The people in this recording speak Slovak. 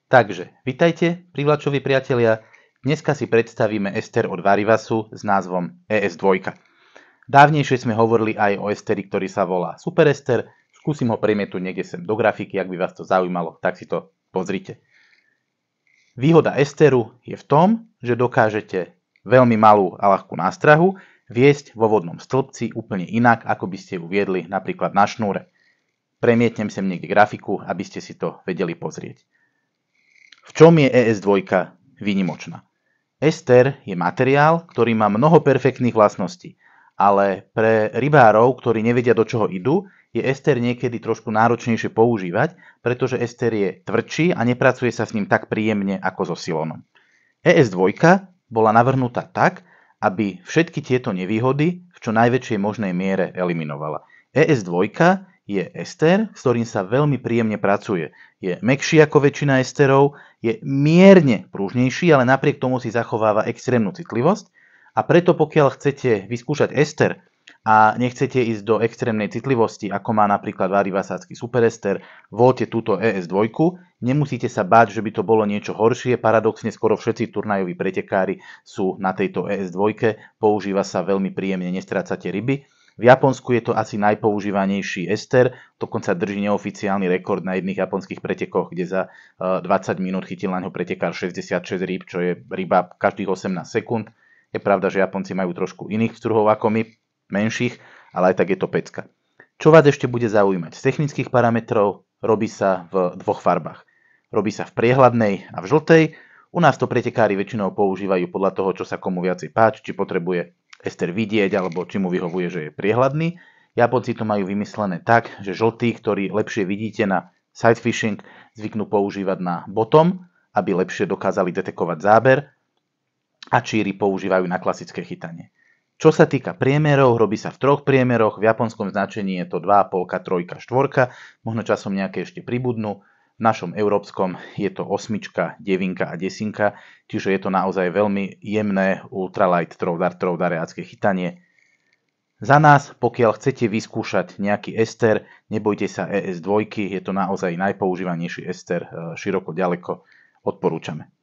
Takže, vitajte, privlačoví priatelia. Dneska si predstavíme ester od Varivasu s názvom ES2. Dávnejšie sme hovorili aj o esteri, ktorý sa volá superester. Skúsim ho premietuť niekde sem do grafiky, ak by vás to zaujímalo, tak si to pozrite. Výhoda esteru je v tom, že dokážete veľmi malú a ľahkú nástrahu viesť vo vodnom stĺpci úplne inak, ako by ste ju viedli napríklad na šnúre. Premietnem sem niekde grafiku, aby ste si to vedeli pozrieť. V čom je ES2 výnimočná? Ester je materiál, ktorý má mnoho perfektných vlastností, ale pre rybárov, ktorí nevedia, do čoho idú, je ester niekedy trošku náročnejšie používať, pretože ester je tvrdší a nepracuje sa s ním tak príjemne ako so silónom. ES2 bola navrhnutá tak, aby všetky tieto nevýhody v čo najväčšej možnej miere eliminovala. ES2 je ester, s ktorým sa veľmi príjemne pracuje. Je mäkší ako väčšina esterov, je mierne pružnejší, ale napriek tomu si zachováva extrémnu citlivosť. A preto pokiaľ chcete vyskúšať ester a nechcete ísť do extrémnej citlivosti, ako má napríklad Varivasácky superester, voľte túto ES2, nemusíte sa báť, že by to bolo niečo horšie. Paradoxne skoro všetci turnajoví pretekári sú na tejto ES2, používa sa veľmi príjemne, nestrácate ryby. V Japonsku je to asi najpoužívanejší ester, dokonca drží neoficiálny rekord na jedných japonských pretekoch, kde za 20 minút chytil na ňo pretekár 66 rýb, čo je ryba každých 18 sekúnd. Je pravda, že Japonci majú trošku iných struhov ako my, menších, ale aj tak je to pecka. Čo vás ešte bude zaujímať? Z technických parametrov robí sa v dvoch farbách. Robí sa v priehľadnej a v žltej. U nás to pretekári väčšinou používajú podľa toho, čo sa komu viacej páči, či potrebuje ester vidieť, alebo či mu vyhovuje, že je priehľadný. Japonci to majú vymyslené tak, že žltý, ktorý lepšie vidíte na side fishing, zvyknú používať na bottom, aby lepšie dokázali detekovať záber, a číry používajú na klasické chytanie. Čo sa týka priemerov, robí sa v troch priemeroch, v japonskom značení je to 2,5, 3, 4, možno časom nejaké ešte pribudnú. V našom európskom je to 8, 9 a 10, čiže je to naozaj veľmi jemné ultralight troudariácké chytanie. Za nás, pokiaľ chcete vyskúšať nejaký ester, nebojte sa ES2, je to naozaj najpoužívanejší ester široko ďaleko, odporúčame.